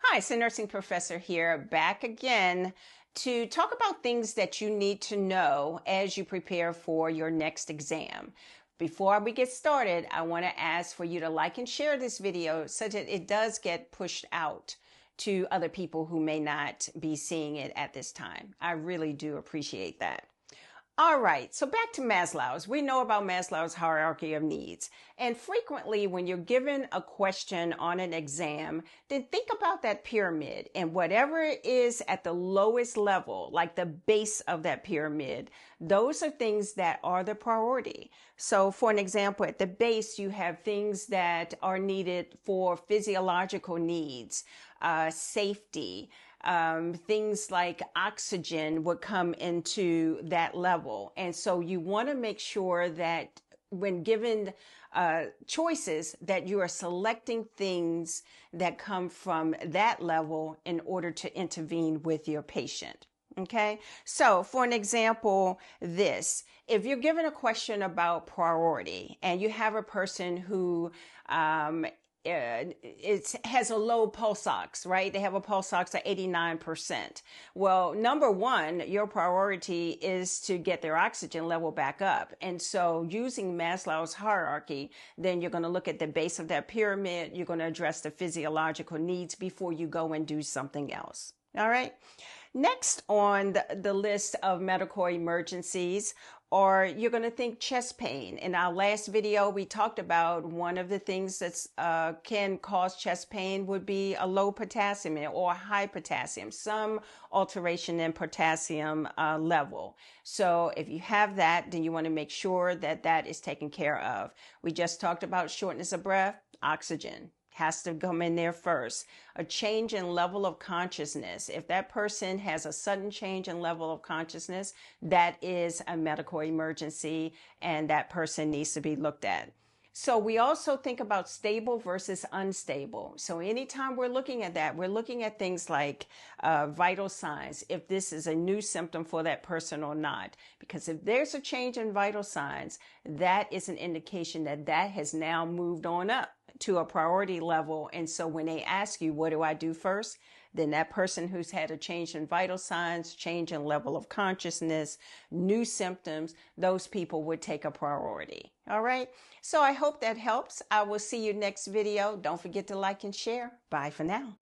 Hi, it's the nursing professor here, back again to talk about things that you need to know as you prepare for your next exam. Before we get started, I want to ask for you to like and share this video so that it does get pushed out to other people who may not be seeing it at this time. I really do appreciate that. All right, so back to Maslow's. We know about Maslow's hierarchy of needs. And frequently, when you're given a question on an exam, then think about that pyramid and whatever is at the lowest level, like the base of that pyramid, those are things that are the priority. So for an example, at the base, you have things that are needed for physiological needs, safety, things like oxygen would come into that level. And so you want to make sure that when given choices that you are selecting things that come from that level in order to intervene with your patient. Okay, so for an example, if you're given a question about priority and you have a person who it has a low pulse ox, right? They have a pulse ox at 89%. Well, number one, your priority is to get their oxygen level back up. And so using Maslow's hierarchy, then you're going to look at the base of that pyramid. You're going to address the physiological needs before you go and do something else. All right. Next on the list of medical emergencies, or you're going to think chest pain. In our last video, we talked about one of the things that can cause chest pain would be a low potassium or high potassium, some alteration in potassium level. So if you have that, then you want to make sure that that is taken care of. We just talked about shortness of breath, oxygen has to come in there first. A change in level of consciousness. If that person has a sudden change in level of consciousness, that is a medical emergency and that person needs to be looked at. So we also think about stable versus unstable. So anytime we're looking at that, we're looking at things like vital signs, if this is a new symptom for that person or not. Because if there's a change in vital signs, that is an indication that that has now moved on up to a priority level. And so when they ask you, what do I do first? Then that person who's had a change in vital signs, change in level of consciousness, new symptoms, those people would take a priority. All right. So I hope that helps. I will see you next video. Don't forget to like and share. Bye for now.